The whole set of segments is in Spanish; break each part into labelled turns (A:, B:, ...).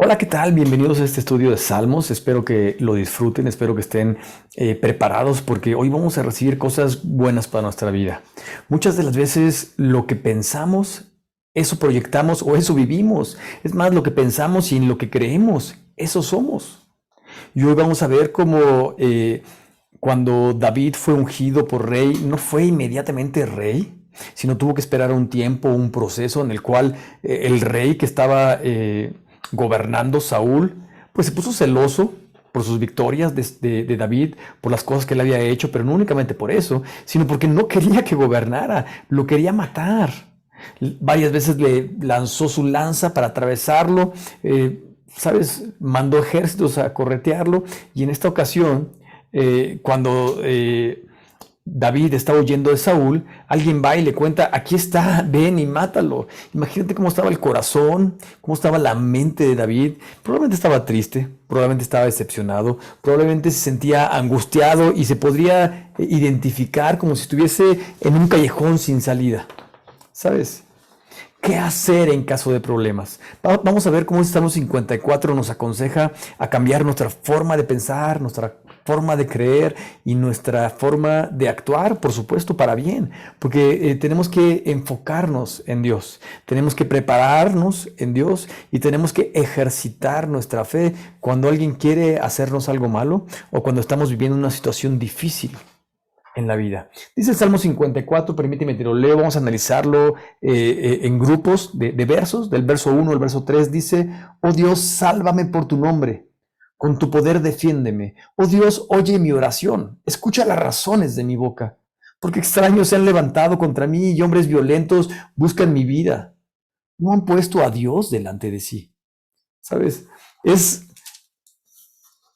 A: Hola, ¿qué tal? Bienvenidos a este estudio de Salmos. Espero que lo disfruten, espero que estén preparados porque hoy vamos a recibir cosas buenas para nuestra vida. Muchas de las veces lo que pensamos, eso proyectamos o eso vivimos. Es más, lo que pensamos y en lo que creemos, eso somos. Y hoy vamos a ver cómo cuando David fue ungido por rey, no fue inmediatamente rey, sino tuvo que esperar un tiempo, un proceso en el cual el rey que estaba gobernando, Saúl, pues se puso celoso por sus victorias de David, por las cosas que él había hecho, pero no únicamente por eso, sino porque no quería que gobernara, lo quería matar. Varias veces le lanzó su lanza para atravesarlo, ¿sabes? Mandó ejércitos a corretearlo y en esta ocasión, cuando David está huyendo de Saúl, alguien va y le cuenta, aquí está, ven y mátalo. Imagínate cómo estaba el corazón, cómo estaba la mente de David. Probablemente estaba triste, probablemente estaba decepcionado, probablemente se sentía angustiado y se podría identificar como si estuviese en un callejón sin salida. ¿Sabes? ¿Qué hacer en caso de problemas? Vamos a ver cómo este Salmo 54 nos aconseja a cambiar nuestra forma de pensar, nuestra forma de creer y nuestra forma de actuar, por supuesto, para bien, porque tenemos que enfocarnos en Dios, tenemos que prepararnos en Dios y tenemos que ejercitar nuestra fe cuando alguien quiere hacernos algo malo o cuando estamos viviendo una situación difícil en la vida. Dice el Salmo 54, permíteme te lo leo, vamos a analizarlo en grupos de versos, del verso 1 al verso 3, dice, oh Dios, sálvame por tu nombre, con tu poder defiéndeme. Oh Dios, oye mi oración, escucha las razones de mi boca, porque extraños se han levantado contra mí y hombres violentos buscan mi vida. No han puesto a Dios delante de sí. ¿Sabes? Es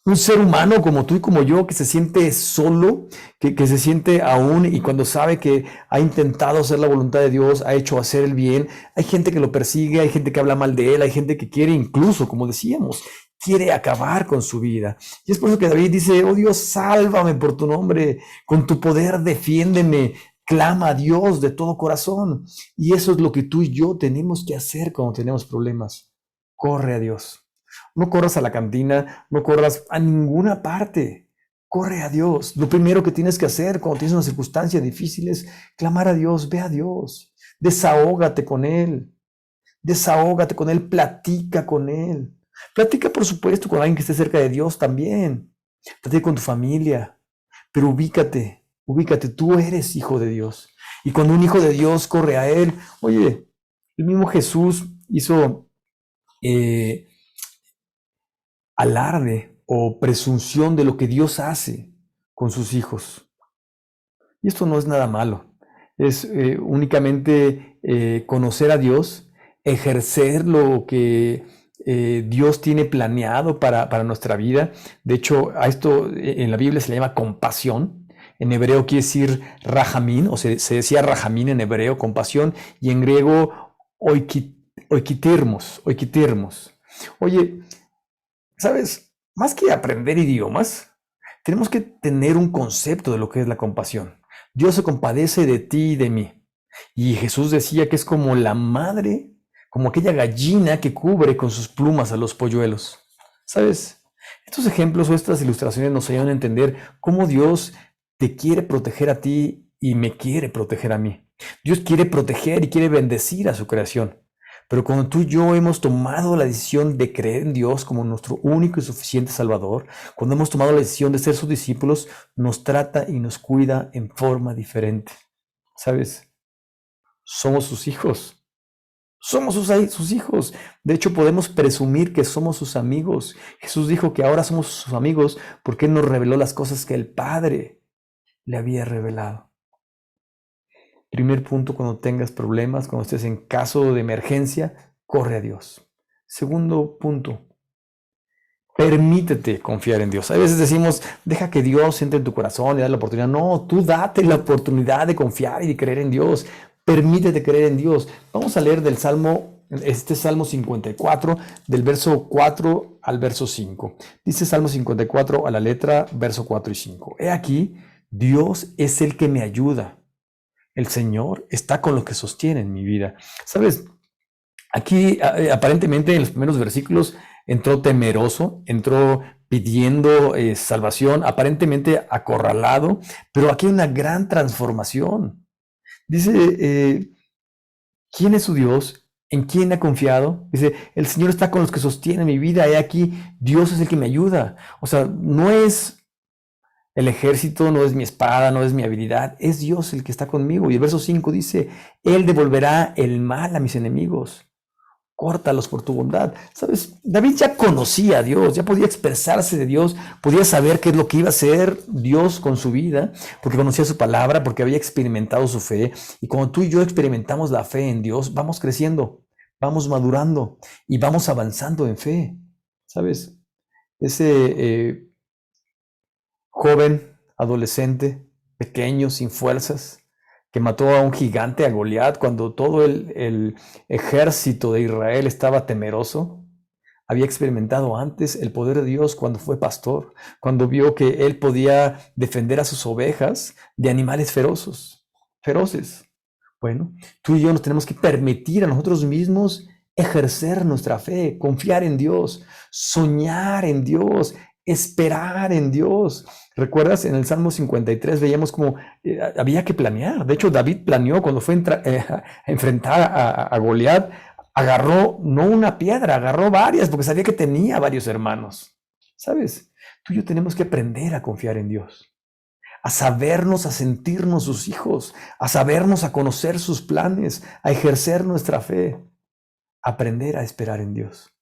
A: un ser humano como tú y como yo que se siente solo, que se siente aún y cuando sabe que ha intentado hacer la voluntad de Dios, ha hecho hacer el bien, hay gente que lo persigue, hay gente que habla mal de él, hay gente que quiere incluso, como decíamos, quiere acabar con su vida. Y es por eso que David dice, oh Dios, sálvame por tu nombre, con tu poder defiéndeme, clama a Dios de todo corazón. Y eso es lo que tú y yo tenemos que hacer cuando tenemos problemas. Corre a Dios. No corras a la cantina, no corras a ninguna parte. Corre a Dios. Lo primero que tienes que hacer cuando tienes una circunstancia difícil es clamar a Dios, ve a Dios. Desahógate con Él. Desahógate con Él, platica con Él. Platica, por supuesto, con alguien que esté cerca de Dios también. Platica con tu familia. Pero ubícate, tú eres hijo de Dios. Y cuando un hijo de Dios corre a Él, oye, el mismo Jesús hizo alarde o presunción de lo que Dios hace con sus hijos. Y esto no es nada malo. Es únicamente conocer a Dios, ejercer lo que Dios tiene planeado para nuestra vida. De hecho, a esto en la Biblia se le llama compasión. En hebreo quiere decir rahamín, o se decía rahamín en hebreo, compasión, y en griego oikitirmos. Oye, ¿sabes? Más que aprender idiomas, tenemos que tener un concepto de lo que es la compasión. Dios se compadece de ti y de mí. Y Jesús decía que es como la madre, como aquella gallina que cubre con sus plumas a los polluelos. ¿Sabes? Estos ejemplos o estas ilustraciones nos ayudan a entender cómo Dios te quiere proteger a ti y me quiere proteger a mí. Dios quiere proteger y quiere bendecir a su creación. Pero cuando tú y yo hemos tomado la decisión de creer en Dios como nuestro único y suficiente Salvador, cuando hemos tomado la decisión de ser sus discípulos, nos trata y nos cuida en forma diferente. ¿Sabes? Somos sus hijos. Somos sus hijos. De hecho, podemos presumir que somos sus amigos. Jesús dijo que ahora somos sus amigos porque Él nos reveló las cosas que el Padre le había revelado. Primer punto, cuando tengas problemas, cuando estés en caso de emergencia, corre a Dios. Segundo punto, permítete confiar en Dios. A veces decimos, deja que Dios entre en tu corazón y dale la oportunidad. No, tú date la oportunidad de confiar y de creer en Dios. Permítete creer en Dios. Vamos a leer del Salmo 54, del verso 4 al verso 5. Dice Salmo 54 a la letra, verso 4 y 5. He aquí, Dios es el que me ayuda. El Señor está con los que sostienen mi vida. ¿Sabes? Aquí aparentemente en los primeros versículos entró temeroso, entró pidiendo salvación, aparentemente acorralado, pero aquí hay una gran transformación. Dice, ¿quién es su Dios? ¿En quién ha confiado? Dice, el Señor está con los que sostienen mi vida, he aquí, Dios es el que me ayuda. O sea, no es el ejército, no es mi espada, no es mi habilidad, es Dios el que está conmigo. Y el verso 5 dice, Él devolverá el mal a mis enemigos. Córtalos por tu bondad. ¿Sabes? David ya conocía a Dios, ya podía expresarse de Dios, podía saber qué es lo que iba a hacer Dios con su vida, porque conocía su palabra, porque había experimentado su fe. Y cuando tú y yo experimentamos la fe en Dios, vamos creciendo, vamos madurando y vamos avanzando en fe. ¿Sabes? Ese joven, adolescente, pequeño, sin fuerzas, que mató a un gigante, a Goliat, cuando todo el ejército de Israel estaba temeroso, había experimentado antes el poder de Dios cuando fue pastor, cuando vio que él podía defender a sus ovejas de animales feroces. Bueno, tú y yo nos tenemos que permitir a nosotros mismos ejercer nuestra fe, confiar en Dios, soñar en Dios, esperar en Dios. ¿Recuerdas? En el Salmo 53 veíamos como había que planear. De hecho, David planeó cuando fue a enfrentar a Goliat, agarró no una piedra, agarró varias, porque sabía que tenía varios hermanos. ¿Sabes? Tú y yo tenemos que aprender a confiar en Dios, a sabernos, a sentirnos sus hijos, a sabernos, a conocer sus planes, a ejercer nuestra fe, aprender a esperar en Dios.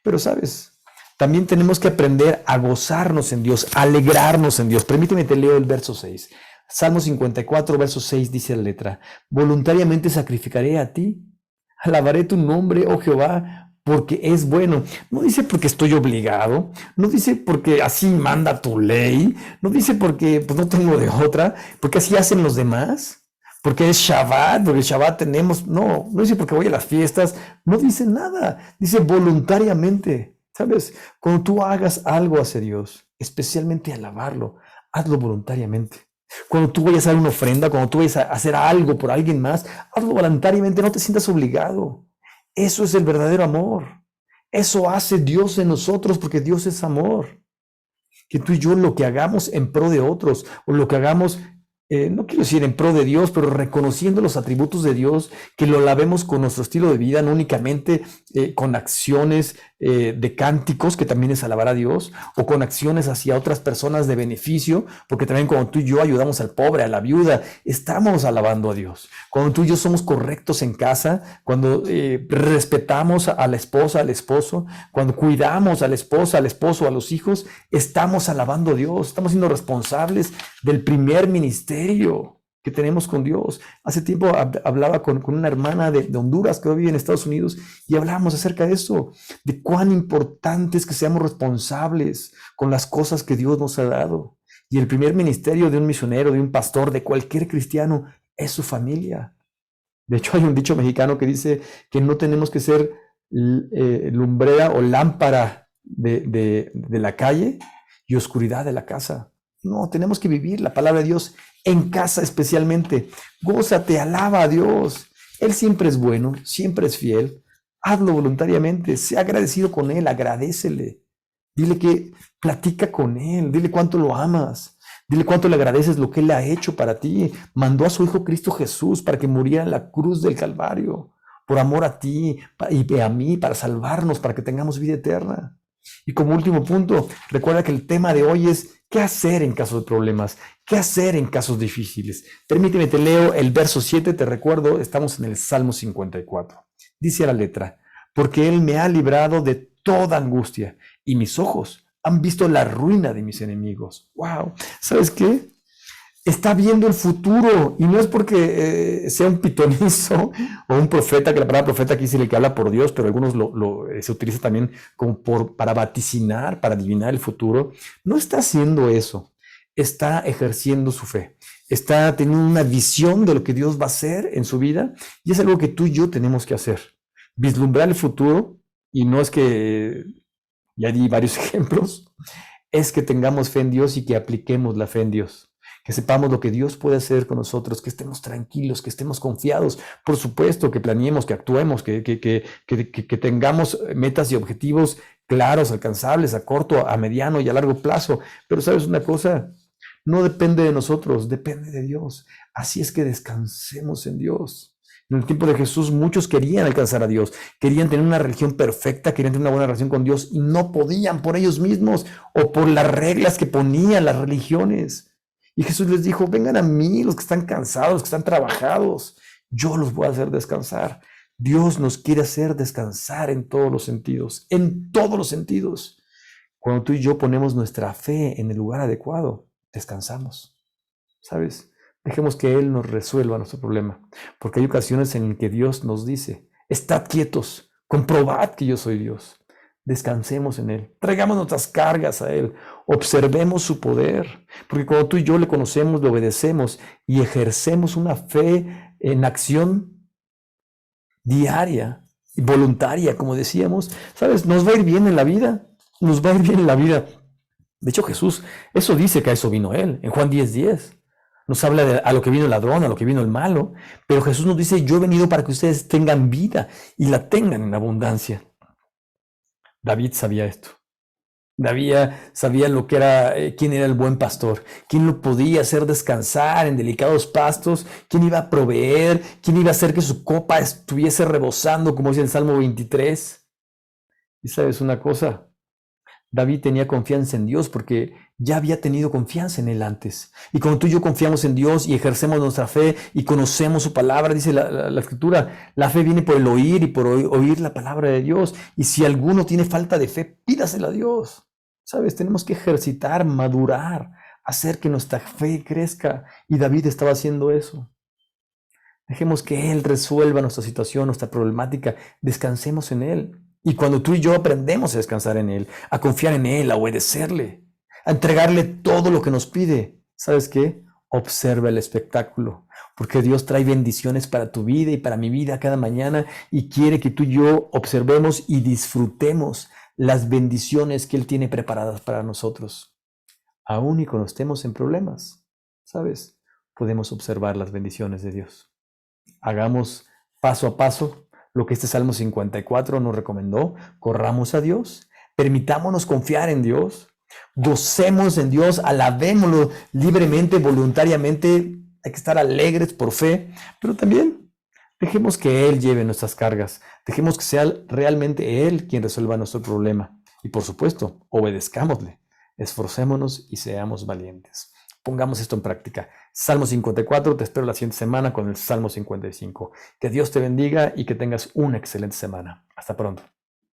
A: Pero, ¿sabes? También tenemos que aprender a gozarnos en Dios, a alegrarnos en Dios. Permíteme, te leo el verso 6. Salmo 54, verso 6 dice la letra, voluntariamente sacrificaré a ti, alabaré tu nombre, oh Jehová, porque es bueno. No dice porque estoy obligado, no dice porque así manda tu ley, no dice porque pues, no tengo de otra, porque así hacen los demás, porque es Shabbat, porque el Shabbat tenemos, no dice porque voy a las fiestas, no dice nada, dice voluntariamente. ¿Sabes? Cuando tú hagas algo hacia Dios, especialmente alabarlo, hazlo voluntariamente. Cuando tú vayas a dar una ofrenda, cuando tú vayas a hacer algo por alguien más, hazlo voluntariamente, no te sientas obligado. Eso es el verdadero amor. Eso hace Dios en nosotros porque Dios es amor. Que tú y yo lo que hagamos en pro de otros o lo que hagamos, no quiero decir en pro de Dios, pero reconociendo los atributos de Dios, que lo alabemos con nuestro estilo de vida, no únicamente con acciones de cánticos, que también es alabar a Dios, o con acciones hacia otras personas de beneficio, porque también cuando tú y yo ayudamos al pobre, a la viuda, estamos alabando a Dios. Cuando tú y yo somos correctos en casa, cuando respetamos a la esposa, al esposo, cuando cuidamos a la esposa, al esposo, a los hijos, estamos alabando a Dios, estamos siendo responsables del primer ministerio que tenemos con Dios. Hace tiempo hablaba con una hermana de Honduras que hoy vive en Estados Unidos y hablábamos acerca de eso, de cuán importante es que seamos responsables con las cosas que Dios nos ha dado. Y el primer ministerio de un misionero, de un pastor, de cualquier cristiano, es su familia. De hecho, hay un dicho mexicano que dice que no tenemos que ser lumbrera o lámpara de la calle y oscuridad de la casa. No, tenemos que vivir la palabra de Dios en casa especialmente. Gózate, alaba a Dios. Él siempre es bueno, siempre es fiel. Hazlo voluntariamente, sea agradecido con Él, agradécele. Dile que platica con Él, dile cuánto lo amas. Dile cuánto le agradeces lo que Él ha hecho para ti. Mandó a su Hijo Cristo Jesús para que muriera en la cruz del Calvario, por amor a ti y a mí, para salvarnos, para que tengamos vida eterna. Y como último punto, recuerda que el tema de hoy es ¿qué hacer en casos de problemas? ¿Qué hacer en casos difíciles? Permíteme, te leo el verso 7, te recuerdo, estamos en el Salmo 54. Dice la letra, porque Él me ha librado de toda angustia y mis ojos han visto la ruina de mis enemigos. ¡Wow! ¿Sabes qué? Está viendo el futuro y no es porque sea un pitonizo o un profeta, que la palabra profeta aquí dice el que habla por Dios, pero algunos se utiliza también como para vaticinar, para adivinar el futuro. No está haciendo eso, está ejerciendo su fe, está teniendo una visión de lo que Dios va a hacer en su vida y es algo que tú y yo tenemos que hacer. Vislumbrar el futuro, y no es que, ya di varios ejemplos, es que tengamos fe en Dios y que apliquemos la fe en Dios. que sepamos lo que Dios puede hacer con nosotros, que estemos tranquilos, que estemos confiados. Por supuesto, que planeemos, que actuemos, que tengamos metas y objetivos claros, alcanzables a corto, a mediano y a largo plazo. Pero ¿sabes una cosa? No depende de nosotros, depende de Dios. Así es que descansemos en Dios. En el tiempo de Jesús muchos querían alcanzar a Dios, querían tener una religión perfecta, querían tener una buena relación con Dios y no podían por ellos mismos o por las reglas que ponían las religiones. Y Jesús les dijo, vengan a mí los que están cansados, los que están trabajados, yo los voy a hacer descansar. Dios nos quiere hacer descansar en todos los sentidos, en todos los sentidos. Cuando tú y yo ponemos nuestra fe en el lugar adecuado, descansamos, ¿sabes? Dejemos que Él nos resuelva nuestro problema, porque hay ocasiones en que Dios nos dice, estad quietos, comprobad que yo soy Dios. Descansemos en Él, traigamos nuestras cargas a Él, observemos su poder, porque cuando tú y yo le conocemos, le obedecemos y ejercemos una fe en acción diaria y voluntaria, como decíamos, ¿sabes? Nos va a ir bien en la vida, nos va a ir bien en la vida. De hecho, Jesús, eso dice que a eso vino Él, en Juan 10:10. Nos habla de a lo que vino el ladrón, a lo que vino el malo, pero Jesús nos dice, yo he venido para que ustedes tengan vida y la tengan en abundancia. David sabía esto. David sabía lo que era, quién era el buen pastor, quién lo podía hacer descansar en delicados pastos, quién iba a proveer, quién iba a hacer que su copa estuviese rebosando, como dice el Salmo 23. Y sabes una cosa, David tenía confianza en Dios porque ya había tenido confianza en Él antes. Y cuando tú y yo confiamos en Dios y ejercemos nuestra fe y conocemos su palabra, dice la Escritura, la fe viene por el oír y por oír la palabra de Dios. Y si alguno tiene falta de fe, pídasela a Dios. ¿Sabes? Tenemos que ejercitar, madurar, hacer que nuestra fe crezca. Y David estaba haciendo eso. Dejemos que Él resuelva nuestra situación, nuestra problemática. Descansemos en Él. Y cuando tú y yo aprendemos a descansar en Él, a confiar en Él, a obedecerle, a entregarle todo lo que nos pide, ¿sabes qué? Observa el espectáculo, porque Dios trae bendiciones para tu vida y para mi vida cada mañana y quiere que tú y yo observemos y disfrutemos las bendiciones que Él tiene preparadas para nosotros. Aún y cuando estemos en problemas, ¿sabes? Podemos observar las bendiciones de Dios. Hagamos paso a paso lo que este Salmo 54 nos recomendó, corramos a Dios, permitámonos confiar en Dios, gocemos en Dios, alabémoslo libremente, voluntariamente, hay que estar alegres por fe, pero también dejemos que Él lleve nuestras cargas, dejemos que sea realmente Él quien resuelva nuestro problema y por supuesto, obedezcámosle, esforcémonos y seamos valientes. Pongamos esto en práctica. Salmo 54, te espero la siguiente semana con el Salmo 55. Que Dios te bendiga y que tengas una excelente semana. Hasta pronto.